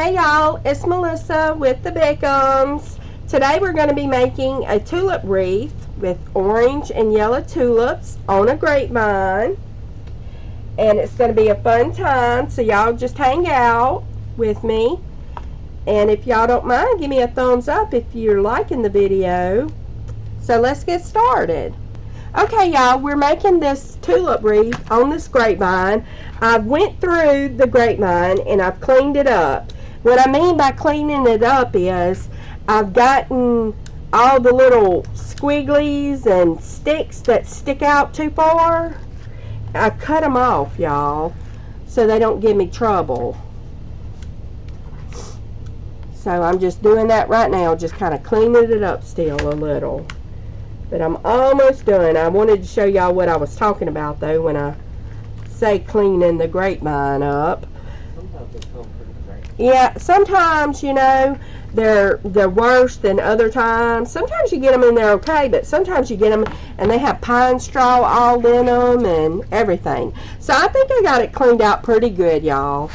Hey y'all, it's Melissa with the Beckums. Today we're going to be making a tulip wreath with orange and yellow tulips on a grapevine. And it's going to be a fun time, so y'all just hang out with me. And if y'all don't mind, give me a thumbs up if you're liking the video. So let's get started. Okay y'all, we're making this tulip wreath on this grapevine. I went through the grapevine and I've cleaned it up. What I mean by cleaning it up is I've gotten all the little squigglies and sticks that stick out too far. I cut them off, y'all, so they don't give me trouble. So I'm just doing that right now, just kind of cleaning it up still a little. But I'm almost done. I wanted to show y'all what I was talking about though when I say cleaning the grapevine up. Sometimes they come pretty great. Yeah, sometimes, you know, they're worse than other times. Sometimes you get them and they're okay, but sometimes you get them and they have pine straw all in them and everything. So I think I got it cleaned out pretty good, y'all.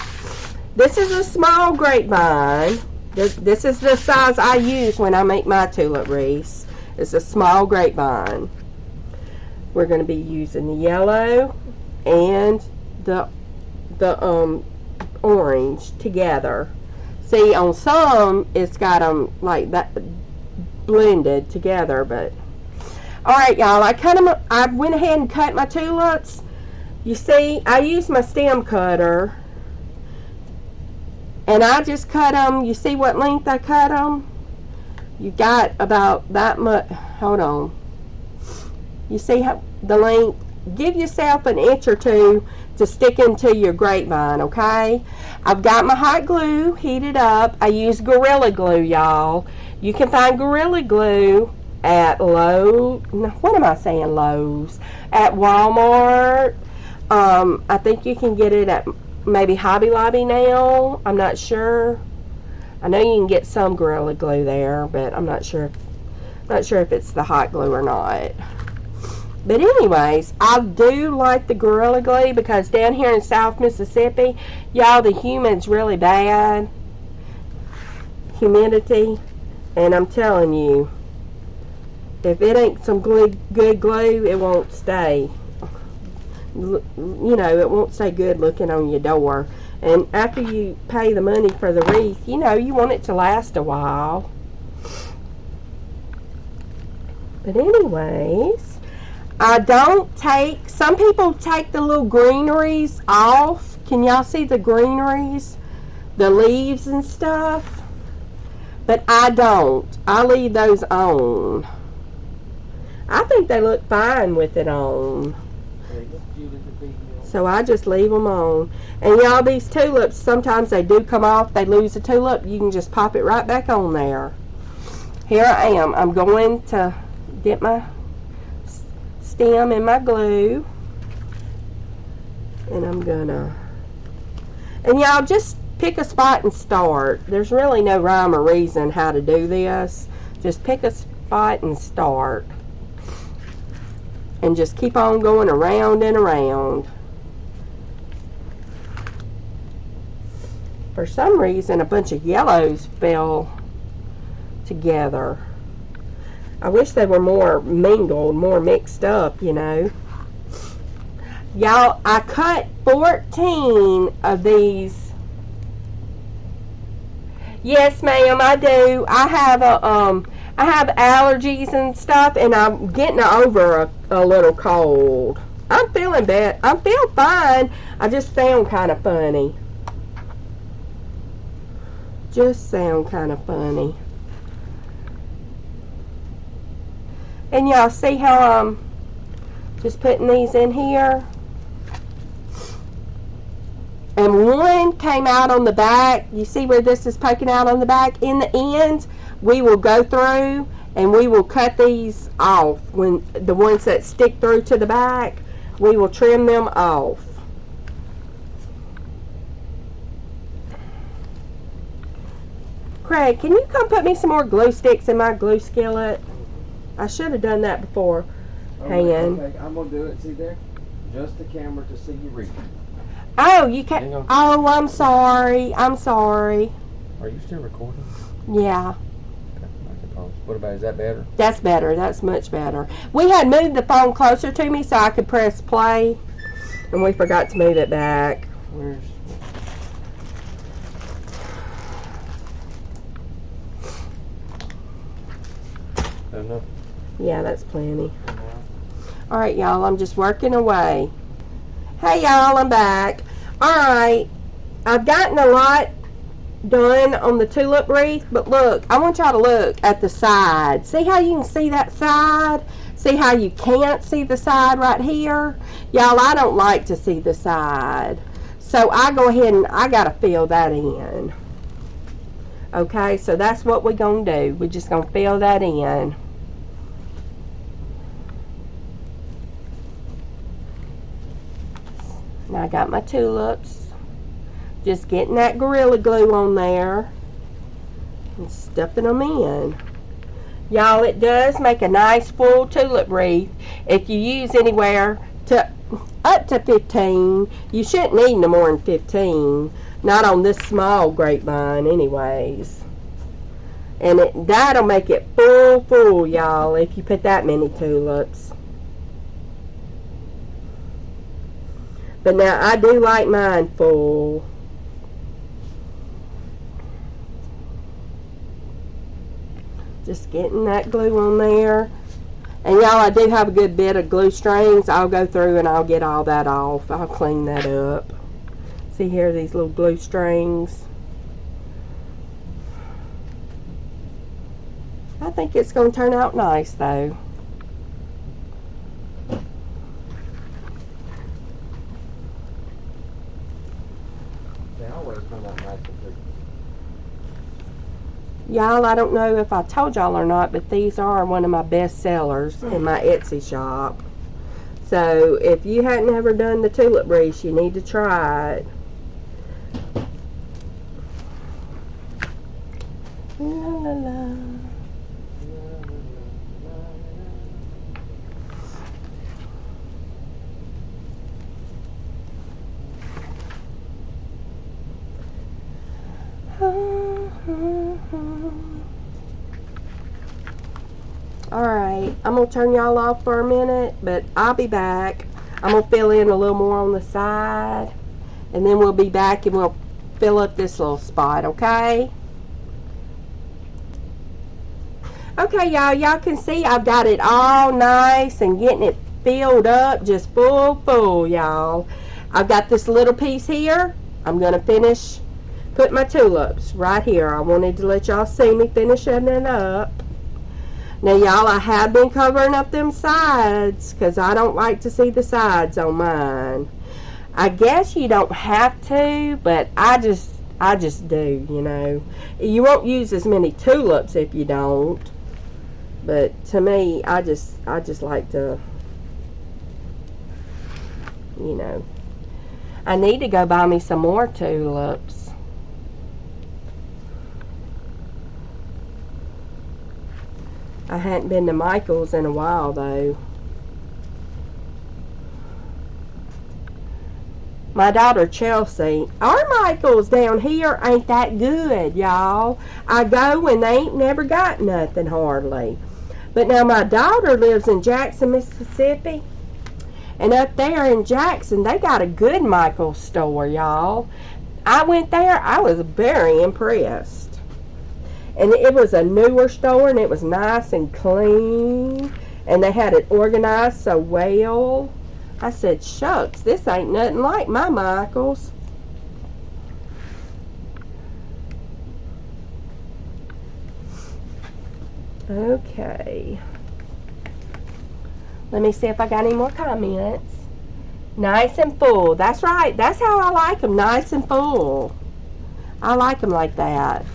This is a small grapevine. This is the size I use when I make my tulip wreaths. It's a small grapevine. We're going to be using the yellow and the orange together. See, on some it's got them like that blended together, but alright y'all, I went ahead and cut my tulips. You see, I used my stem cutter and I just cut them. You see what length I cut them? You got about that much. Hold on. You see how the length? Give yourself an inch or two to stick into your grapevine, okay? I've got my hot glue heated up. I use Gorilla Glue, y'all. You can find Gorilla Glue at Lowe's. What am I saying? Lowe's. At Walmart. I think you can get it at maybe Hobby Lobby now. I'm not sure. I know you can get some Gorilla Glue there, but I'm not sure if it's the hot glue or not. But anyways, I do like the Gorilla Glue because down here in South Mississippi, y'all, the humid's really bad. Humidity. And I'm telling you, if it ain't some good glue, it won't stay. You know, it won't stay good looking on your door. And after you pay the money for the wreath, you know, you want it to last a while. But anyways, I don't take, some people take the little greeneries off. Can y'all see the greeneries? The leaves and stuff? But I don't. I leave those on. I think they look fine with it on. So I just leave them on. And y'all, these tulips, sometimes they do come off. They lose a tulip. You can just pop it right back on there. Here I am. I'm going to get my stem and my glue. And I'm gonna... And y'all, just pick a spot and start. There's really no rhyme or reason how to do this. Just pick a spot and start. And just keep on going around and around. For some reason, a bunch of yellows fell together. I wish they were more mingled, more mixed up, you know. Y'all, I cut 14 of these. Yes, ma'am, I do. I have allergies and stuff, and I'm getting over a little cold. I'm feeling bad. I feel fine. I just sound kind of funny. Just sound kind of funny. And y'all see how I'm just putting these in here? And one came out on the back. You see where this is poking out on the back? In the end, we will go through and we will cut these off. When the ones that stick through to the back, we will trim them off. Craig, can you come put me some more glue sticks in my glue skillet? I should have done that before. Hand. Okay, I'm going to do it. See there? Just the camera to see you read. Oh, you can't. Oh, I'm sorry. I'm sorry. Are you still recording? Yeah. Okay, I can pause. What about, is that better? That's better. That's much better. We had moved the phone closer to me so I could press play, and we forgot to move it back. Where's... enough? Yeah, that's plenty. Alright, y'all, I'm just working away. Hey, y'all, I'm back. Alright, I've gotten a lot done on the tulip wreath, but look, I want y'all to look at the side. See how you can see that side? See how you can't see the side right here? Y'all, I don't like to see the side. So I go ahead and I gotta fill that in. Okay, so that's what we're gonna do. We're just gonna fill that in. Now I got my tulips. Just getting that Gorilla Glue on there and stuffing them in. Y'all, it does make a nice full tulip wreath. If you use anywhere to up to 15, you shouldn't need no more than 15. Not on this small grapevine anyways. And that'll make it full, y'all, if you put that many tulips. But now, I do like mine full. Just getting that glue on there. And y'all, I do have a good bit of glue strings. I'll go through and I'll get all that off. I'll clean that up. See here, these little glue strings. I think it's going to turn out nice, though. Y'all, I don't know if I told y'all or not, but these are one of my best sellers in my Etsy shop. So, if you hadn't ever done the tulip wreath, you need to try it. La, la, la. Alright, I'm going to turn y'all off for a minute, but I'll be back. I'm going to fill in a little more on the side, and then we'll be back and we'll fill up this little spot, okay? Okay, y'all can see I've got it all nice and getting it filled up, just full, y'all. I've got this little piece here. I'm going to finish put my tulips right here. I wanted to let y'all see me finishing it up. Now, y'all, I have been covering up them sides because I don't like to see the sides on mine. I guess you don't have to, but I just do, you know. You won't use as many tulips if you don't. But to me, I just like to, you know. I need to go buy me some more tulips. I hadn't been to Michael's in a while, though. My daughter Chelsea, our Michael's down here ain't that good, y'all. I go and they ain't never got nothing hardly. But now my daughter lives in Jackson, Mississippi. And up there in Jackson, they got a good Michael's store, y'all. I went there, I was very impressed. And it was a newer store, and it was nice and clean. And they had it organized so well. I said, shucks, this ain't nothing like my Michael's. Okay. Let me see if I got any more comments. Nice and full. That's right. That's how I like them, nice and full. I like them like that.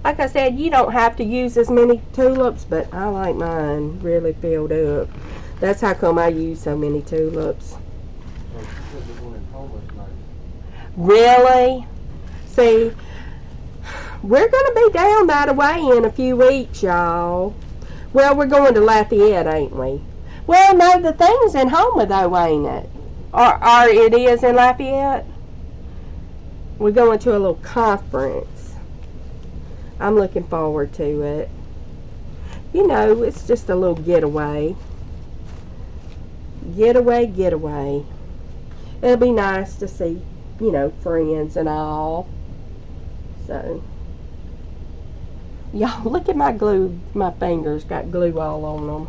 Like I said, you don't have to use as many tulips, but I like mine really filled up. That's how come I use so many tulips. Really? See, we're going to be down that way in a few weeks, y'all. Well, we're going to Lafayette, ain't we? Well, no, the thing's in Houma, though, ain't it? Or it is in Lafayette? We're going to a little conference. I'm looking forward to it. You know, it's just a little getaway. Getaway. It'll be nice to see, you know, friends and all. So, y'all, look at my glue. My fingers got glue all on them.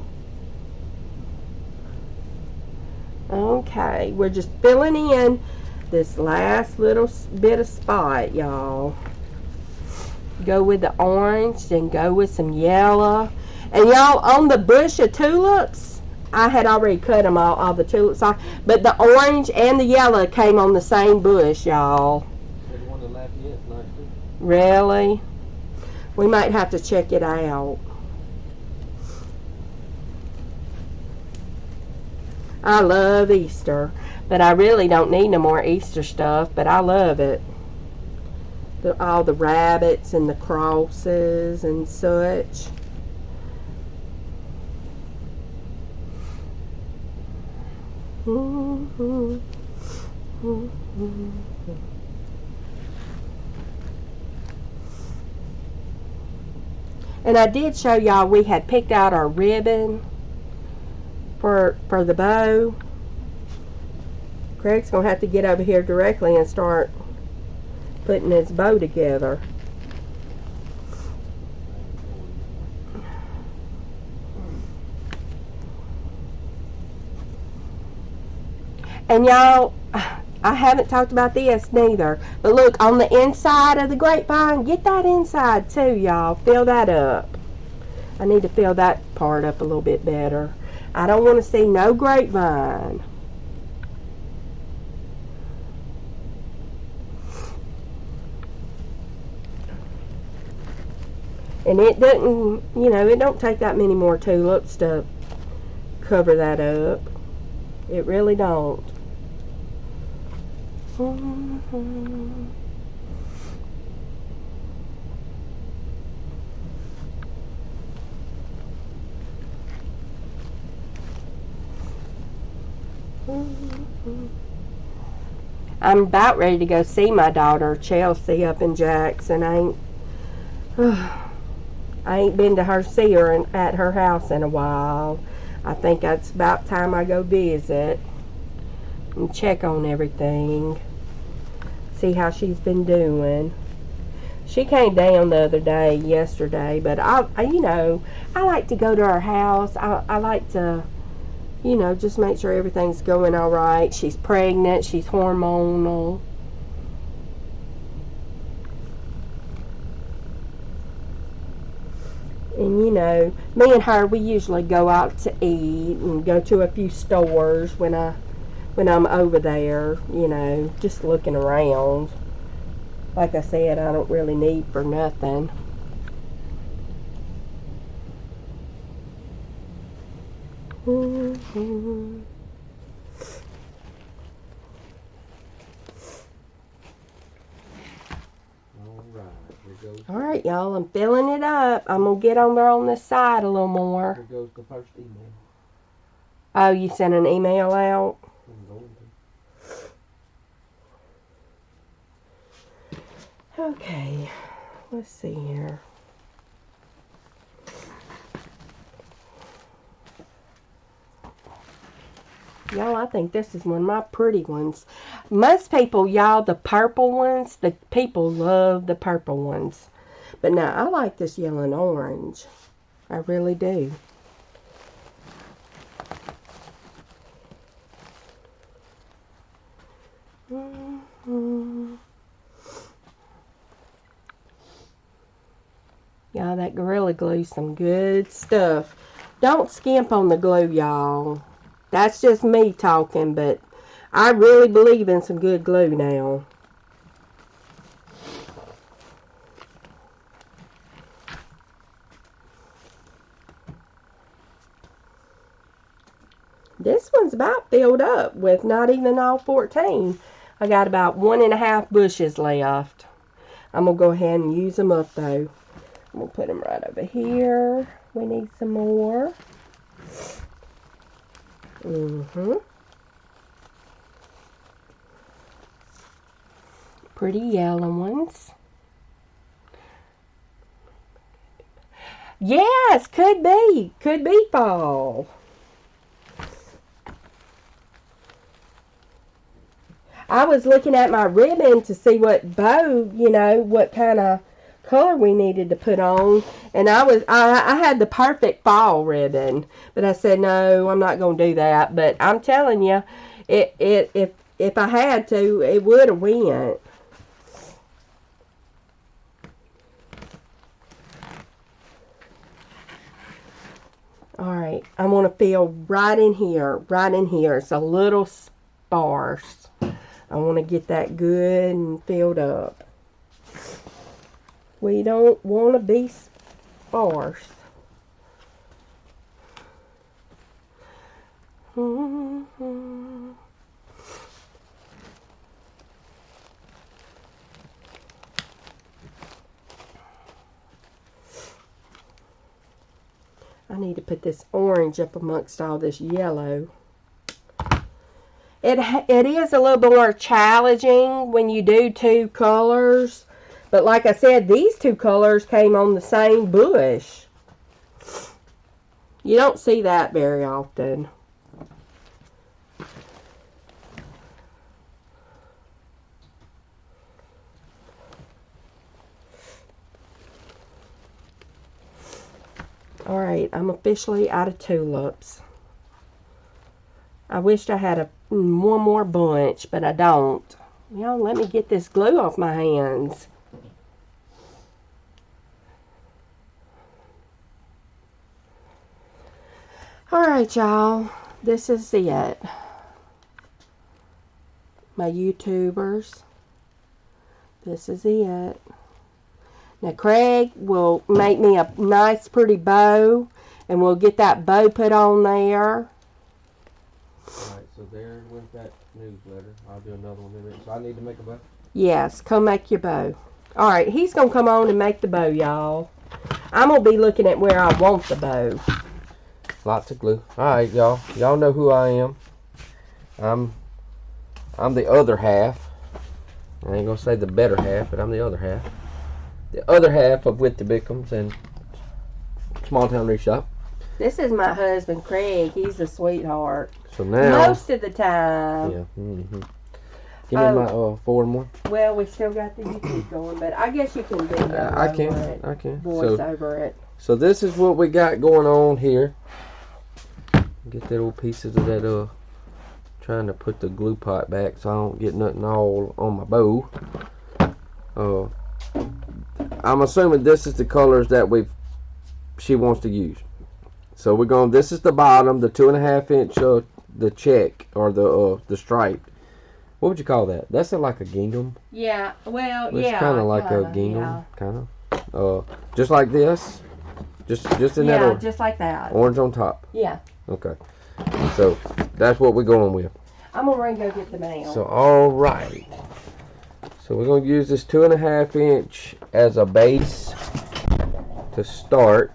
Okay, we're just filling in this last little bit of spot, y'all. Go with the orange, then go with some yellow. And y'all, on the bush of tulips, I had already cut them all the tulips off, but the orange and the yellow came on the same bush, y'all. Really? We might have to check it out. I love Easter, but I really don't need no more Easter stuff, but I love it. All the rabbits and the crosses and such. And I did show y'all we had picked out our ribbon for the bow. Craig's gonna have to get over here directly and start putting his bow together. And y'all, I haven't talked about this neither, but look, on the inside of the grapevine, get that inside too, y'all. Fill that up. I need to fill that part up a little bit better. I don't want to see no grapevine. And it doesn't, you know, it don't take that many more tulips to cover that up. It really don't. I'm about ready to go see my daughter Chelsea up in Jackson. I ain't been to see her at her house in a while. I think it's about time I go visit and check on everything. See how she's been doing. She came down the other day, yesterday, but I you know, I like to go to her house. I like to, you know, just make sure everything's going all right. She's pregnant. She's hormonal. And, you know, me and her, we usually go out to eat and go to a few stores when I'm over there, you know, just looking around. Like I said, I don't really need for nothing. Alright, y'all, I'm filling it up. I'm going to get on there on this side a little more. Here goes the first email. Oh, you sent an email out? I'm going to. Okay, let's see here. Y'all, I think this is one of my pretty ones. Most people, y'all, the purple ones, the people love the purple ones. But now, I like this yellow and orange. I really do. Y'all, that Gorilla Glue, some good stuff. Don't skimp on the glue, y'all. That's just me talking, but I really believe in some good glue now. This one's about filled up with not even all 14. I got about 1.5 bushes left. I'm going to go ahead and use them up though. I'm going to put them right over here. We need some more. Pretty yellow ones. Yes, could be. Could be fall. I was looking at my ribbon to see what bow, what kind of color we needed to put on. And I had the perfect fall ribbon. But I said, no, I'm not going to do that. But I'm telling you, if I had to, it would have went. Alright, I'm going to fill right in here. Right in here. It's a little sparse. I want to get that good and filled up. We don't want to be sparse. I need to put this orange up amongst all this yellow. It is a little bit more challenging when you do two colors. But like I said, these two colors came on the same bush. You don't see that very often. Alright, I'm officially out of tulips. I wished I had one more bunch, but I don't. Y'all, let me get this glue off my hands. Alright, y'all. This is it. My YouTubers. This is it. Now, Craig will make me a nice, pretty bow, and we'll get that bow put on there. Alright, so there went that newsletter. I'll do another one in a minute. So I need to make a bow? Yes, come make your bow. Alright, he's going to come on and make the bow, y'all. I'm going to be looking at where I want the bow. Lots of glue. Alright, y'all. Y'all know who I am. I'm the other half. I ain't going to say the better half, but I'm the other half. The other half of With the Bickums and Small Town Wreath Shop. This is my husband, Craig. He's a sweetheart. So now... Most of the time. Yeah. Give me my 4 and 1. Well, we still got the YouTube going, but I guess you can do that. I can. Voice over it. So this is what we got going on here. Get that little pieces of that, trying to put the glue pot back so I don't get nothing all on my bow. I'm assuming this is the colors that she wants to use. So we're going, this is the bottom, the 2.5 inch, the check, or the stripe. What would you call that? That's like a gingham. Yeah, well, it's kind of like a gingham, kind of. Just like this. Just in that order. Yeah, just like that. Orange on top. Yeah. Okay. So that's what we're going with. I'm gonna run go get the mail. So all right. So we're gonna use this 2.5 inch as a base to start.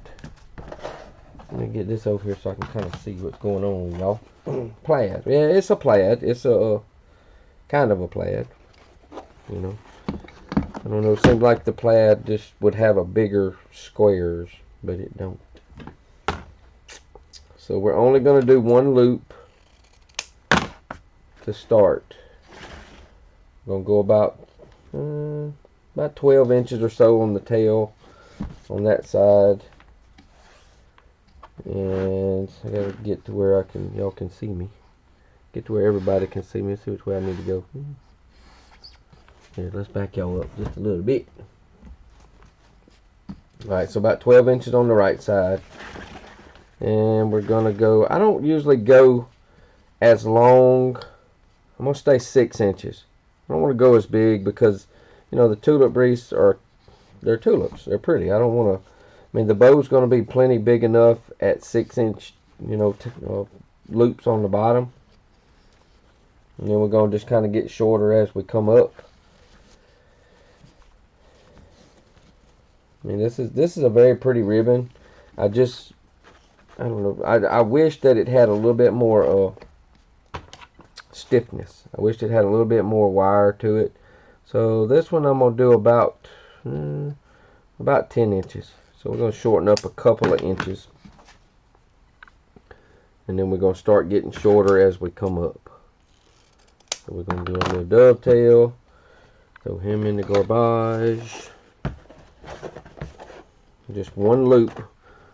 Let me get this over here so I can kind of see what's going on, y'all. Plaid. Yeah, it's a plaid. It's a kind of a plaid. You know. I don't know. It seems like the plaid just would have a bigger squares, but it don't. So we're only going to do one loop to start. We're going to go about 12 inches or so on the tail on that side. And I got to get to where y'all can see me. Get to where everybody can see me. See which way I need to go. Here, let's back y'all up just a little bit. Alright, so about 12 inches on the right side. And we're going to go, I don't usually go as long. I'm going to stay 6 inches. I don't want to go as big because, you know, the tulip wreaths they're tulips. They're pretty. I don't want to, I mean, the bow's going to be plenty big enough at 6 inch, you know, loops on the bottom. And then we're going to just kind of get shorter as we come up. I mean, this is a very pretty ribbon. I don't know. I wish that it had a little bit more stiffness. I wish it had a little bit more wire to it. So this one I'm gonna do about 10 inches. So we're going to shorten up a couple of inches. And then we're going to start getting shorter as we come up. So we're going to do a little dovetail. Throw him in the garbage. Just one loop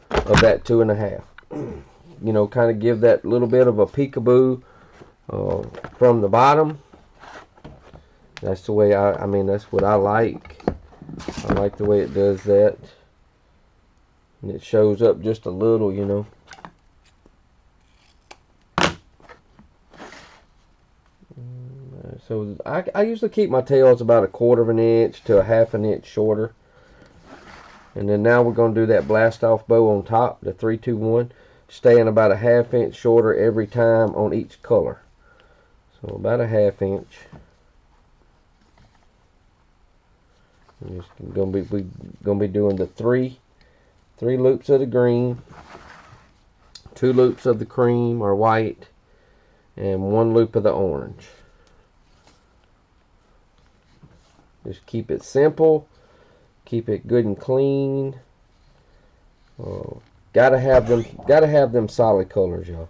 of that 2.5. You know, kind of give that little bit of a peekaboo from the bottom. That's the way I mean, that's what I like. I like the way it does that. And it shows up just a little, you know. So I usually keep my tails about 1/4 inch to 1/2 inch shorter. And then now we're going to do that blast off bow on top, the 3-2-1, staying about 1/2 inch shorter every time on each color. So about 1/2 inch. We're just going to be doing the three loops of the green, 2 loops of the cream or white, and 1 loop of the orange. Just keep it simple, keep it good and clean. Gotta have them solid colors, y'all.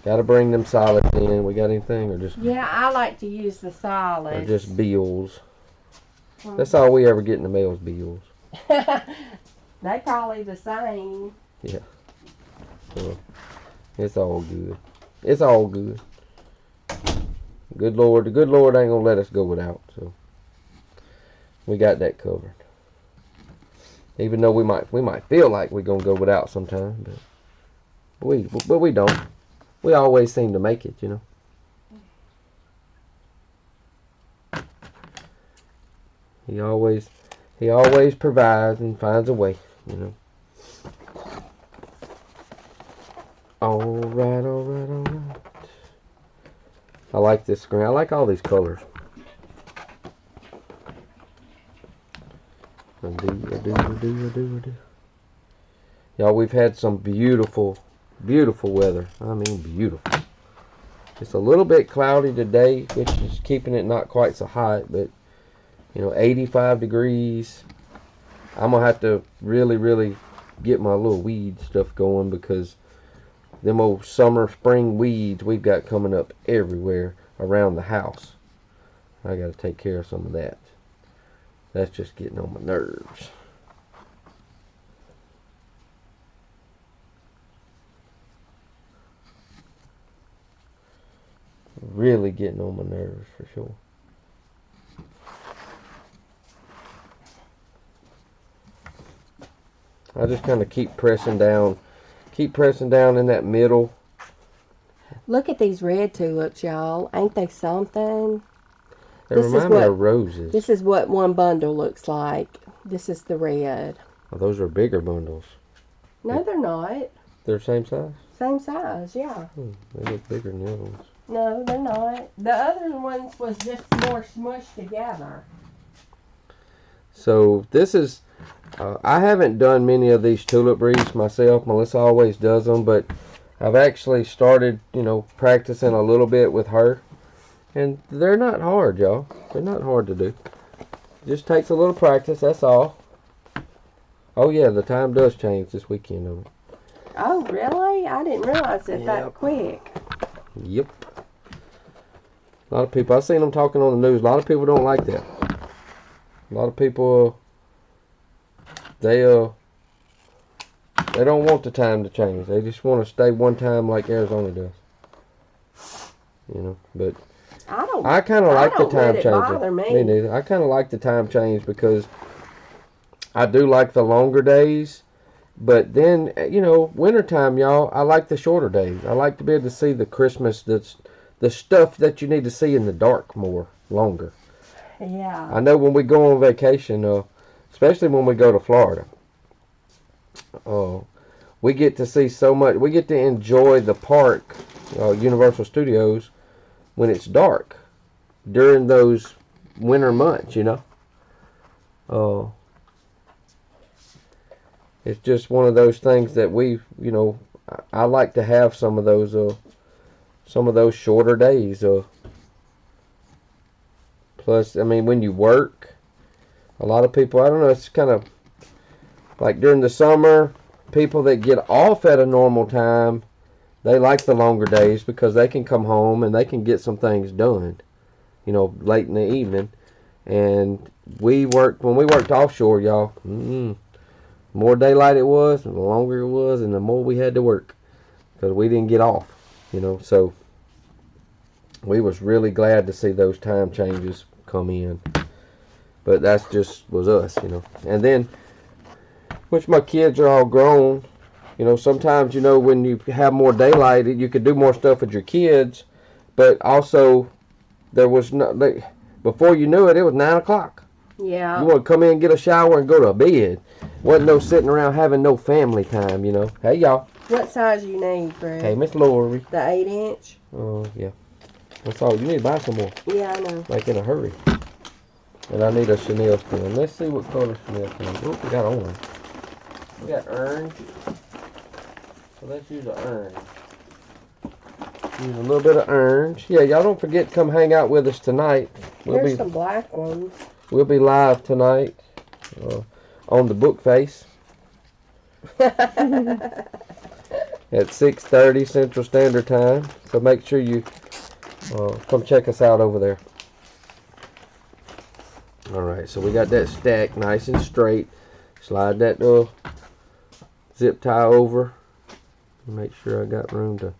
Gotta bring them solids in. We got anything, or just? Yeah, I like to use the solids. Or just bills. That's all we ever get in the mail is bills. They probably the same. Yeah. Well, it's all good. It's all good. Good Lord, the good Lord ain't gonna let us go without. So we got that covered. Even though we might feel like we're gonna go without sometime, but we don't. We always seem to make it, you know. He always provides and finds a way, you know. Alright. I like this screen. I like all these colors. I do. Y'all, we've had some beautiful weather. I mean beautiful. It's a little bit cloudy today, which is keeping it not quite so hot, but you know, 85 degrees. I'm gonna have to really get my little weed stuff going, because them old summer spring weeds we've got coming up everywhere around the house. I gotta take care of some of that. That's just getting on my nerves. Really getting on my nerves for sure. I just kind of keep pressing down in that middle. Look at these red tulips, y'all. Ain't they something? They remind me of roses. This is what one bundle looks like. This is the red. Oh, those are bigger bundles. No, they're not. They're the same size? Same size, yeah. They look bigger than the other ones. No, they're not. The other ones was just more smushed together. So this is, I haven't done many of these tulip wreaths myself. Melissa always does them, but I've actually started, you know, practicing a little bit with her. And they're not hard, y'all. They're not hard to do. It just takes a little practice, that's all. Oh yeah, the time does change this weekend, don't it? Oh, really? I didn't realize it that quick. Yep. A lot of people, I've seen them talking on the news. A lot of people don't like that. A lot of people, they don't want the time to change. They just want to stay one time like Arizona does. You know, but I kind of like the time changing. Me neither. I kind of like the time change because I do like the longer days. But then, you know, wintertime, y'all, I like the shorter days. I like to be able to see the Christmas, the stuff that you need to see in the dark more, longer. Yeah. I know when we go on vacation, especially when we go to Florida, we get to see so much. We get to enjoy the park, Universal Studios, when it's dark during those winter months, you know. It's just one of those things that we, you know, I like to have some of those shorter days. Plus, I mean, when you work, a lot of people, I don't know, it's kind of, like during the summer, people that get off at a normal time, they like the longer days because they can come home and they can get some things done, you know, late in the evening. And when we worked offshore, y'all, more daylight it was, and the longer it was, and the more we had to work because we didn't get off, you know. So we was really glad to see those time changes come in. But that's just was us, you know. And then, which my kids are all grown, you know, sometimes, you know, when you have more daylight, you could do more stuff with your kids, but also there was no, before you knew it, it was 9 o'clock. Yeah. You want to come in, get a shower, and go to bed. Wasn't no sitting around having no family time, you know. Hey, y'all. What size you need, Greg? Hey, Miss Lori. The 8-inch? Oh, yeah. That's all. You need to buy some more. Yeah, I know. Like in a hurry. And I need a chenille stem. Let's see what color chenille stem. Oh, we got orange. We got orange. So let's use an orange. Use a little bit of orange. Yeah, y'all don't forget to come hang out with us tonight. There's some black ones. We'll be live tonight on the book face at 6:30 Central Standard Time. So make sure you come check us out over there. Alright, so we got that stack nice and straight. Slide that little zip tie over. Make sure I got room to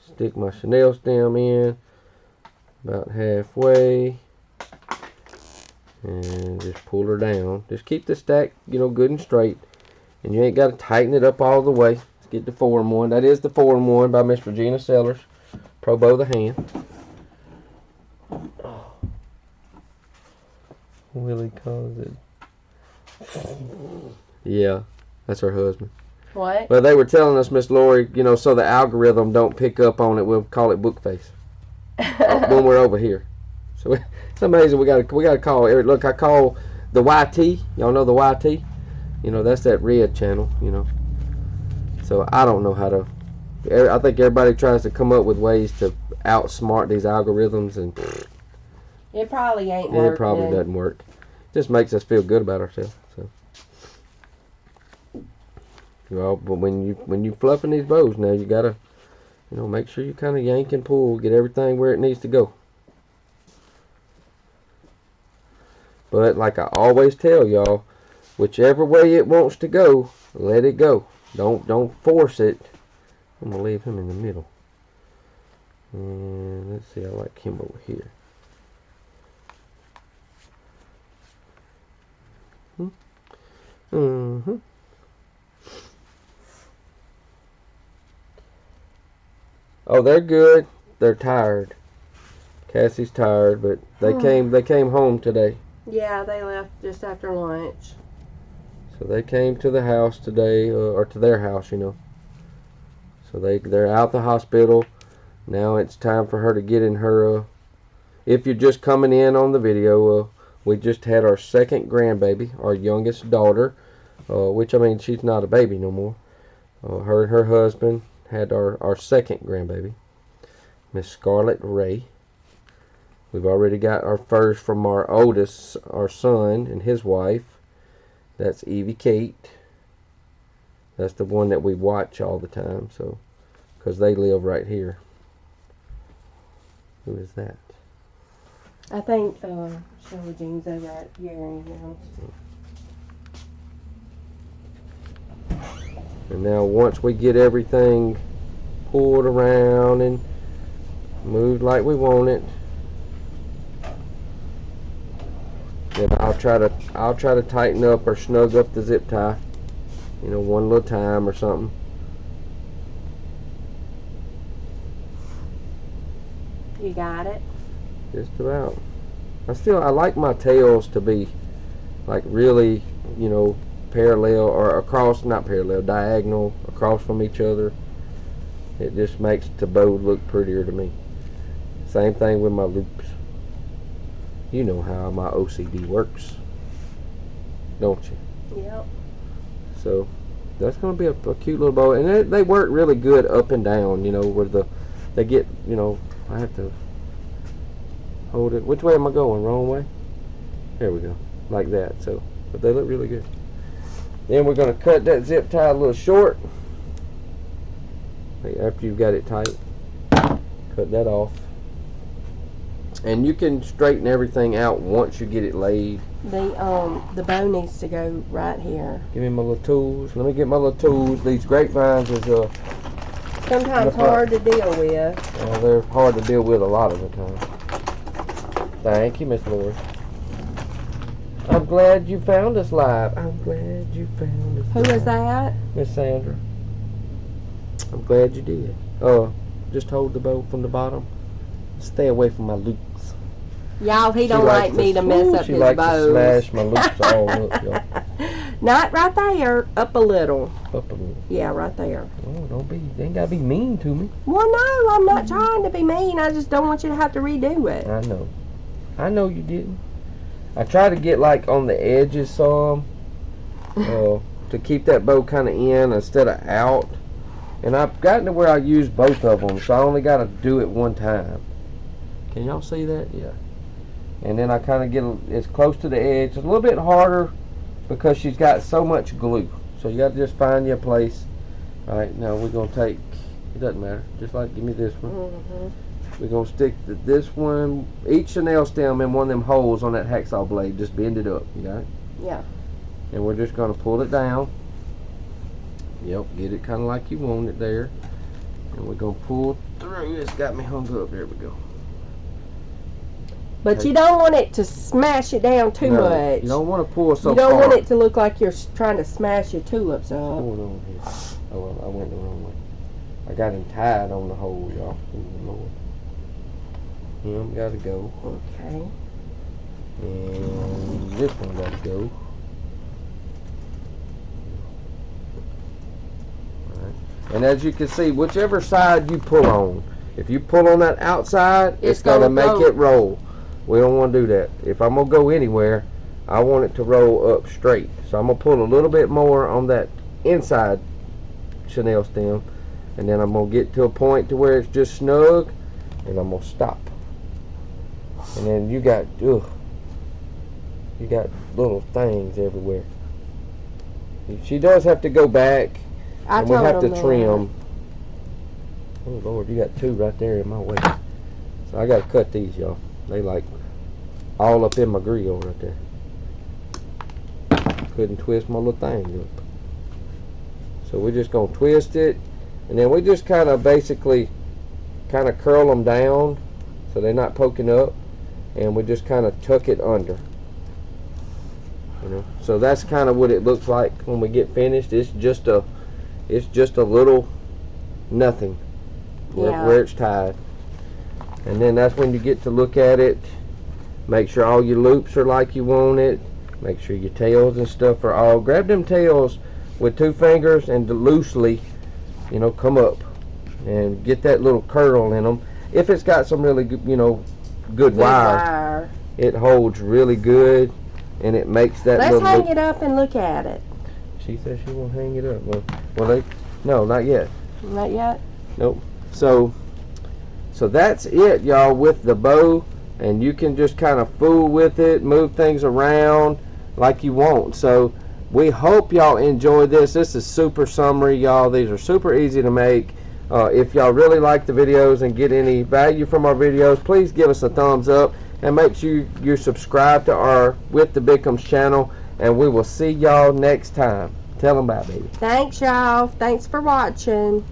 stick my chenille stem in about halfway. And just pull her down. Just keep the stack, you know, good and straight. And you ain't got to tighten it up all the way. Let's get the 4-in-1. That is the 4-in-1 by Miss Regina Sellers. Pro Bow the hand. Willie calls it. Yeah, that's her husband. What? But they were telling us, Miss Lori, you know, so the algorithm don't pick up on it, we'll call it book face when we're over here. So it's amazing. We gotta call Eric. Look, I call the YT. Y'all know the YT? You know, that's that red channel. You know. So I don't know how to. I think everybody tries to come up with ways to outsmart these algorithms, and it probably ain't working. It probably doesn't work. It just makes us feel good about ourselves. So. Well, but when you fluffing these bows now, you gotta, you know, make sure you kind of yank and pull, get everything where it needs to go. But like I always tell y'all, whichever way it wants to go, let it go. Don't force it. I'm gonna leave him in the middle. And let's see, I like him over here. Oh, they're good. They're tired. Cassie's tired, but they came home today. Yeah, they left just after lunch. So they came to the house today, or to their house, you know. So they're out the hospital. Now it's time for her to get in her. If you're just coming in on the video, we just had our second grandbaby, our youngest daughter, which I mean she's not a baby no more. Her and her husband had our second grandbaby, Miss Scarlett Ray. We've already got our first from our oldest, our son and his wife. That's Evie Kate. That's the one that we watch all the time, so because they live right here. Who is that? I think Shelly Jean's over at Gary's house. And now once we get everything pulled around and moved like we want it, then I'll try to tighten up or snug up the zip tie, you know, one little time or something. You got it? Just about. I like my tails to be like really, you know, parallel or across, not parallel, diagonal across from each other. It just makes the bow look prettier to me. Same thing with my loops. You know how my OCD works, don't you? Yep. So that's going to be a cute little bow, and they work really good up and down. You know, where they get, you know, I have to hold it. Which way am I going? Wrong way? There we go, like that. So, but they look really good. Then we're going to cut that zip tie a little short. After you've got it tight, cut that off. And you can straighten everything out once you get it laid. The bow needs to go right here. Give me my little tools. Let me get my little tools. These grapevines is sometimes hard to deal with. They're hard to deal with a lot of the time. Thank you, Miss Laura. I'm glad you found us live. I'm glad you found us. Who is that? Miss Sandra. I'm glad you did. Just hold the bow from the bottom. Stay away from my loops. Y'all, he don't like me to mess up his bows. She likes to smash my loops all up, y'all. Not right there. Up a little. Up a little. Yeah, right there. Oh, don't be. You ain't got to be mean to me. Well, no, I'm not trying to be mean. I just don't want you to have to redo it. I know. I know you didn't. I try to get like on the edges some to keep that bow kind of in instead of out. And I've gotten to where I use both of them, so I only got to do it one time. Can y'all see that? Yeah. And then I kind of get as close to the edge. It's a little bit harder because she's got so much glue. So you got to just find your place. All right, now we're going to take, it doesn't matter, just like give me this one. We're going to stick this one, each Chanel stem in one of them holes on that hacksaw blade. Just bend it up, you got it? Yeah. And we're just going to pull it down. Yep, get it kind of like you want it there. And we're going to pull through. It's got me hung up. There we go. But you don't want it to smash it down too much. You don't want to pull so far. You don't want it to look like you're trying to smash your tulips up. Hold on here. Oh, well, I went the wrong way. I got him tied on the hole, y'all. Oh, Lord. Him got to go. Okay. And this one got to go. And as you can see, whichever side you pull on, if you pull on that outside, it's going to make it roll. We don't want to do that. If I'm going to go anywhere, I want it to roll up straight. So I'm going to pull a little bit more on that inside Chanel stem, and then I'm going to get to a point to where it's just snug, and I'm going to stop. And then you got little things everywhere. She does have to go back. And we have to trim. Oh Lord, you got two right there in my way. So I got to cut these, y'all. They like all up in my grill right there. Couldn't twist my little thing up. So we're just going to twist it. And then we just kind of basically curl them down so they're not poking up. And we just kind of tuck it under. You know, so that's kind of what it looks like when we get finished. It's just a little nothing where it's tied. And then that's when you get to look at it, make sure all your loops are like you want it, make sure your tails and stuff are all, grab them tails with 2 fingers and loosely, you know, come up and get that little curl in them. If it's got some really good, you know, good wire, it holds really good and it makes that Let's hang it up and look at it. She says she won't hang it up. Well, no, not yet. Not yet? Nope. So that's it, y'all, with the bow. And you can just kind of fool with it, move things around like you want. So we hope y'all enjoy this. This is super summary, y'all. These are super easy to make. If y'all really like the videos and get any value from our videos, please give us a thumbs up. And make sure you're subscribed to our With the Bickums channel. And we will see y'all next time. Tell them bye, baby. Thanks, y'all. Thanks for watching.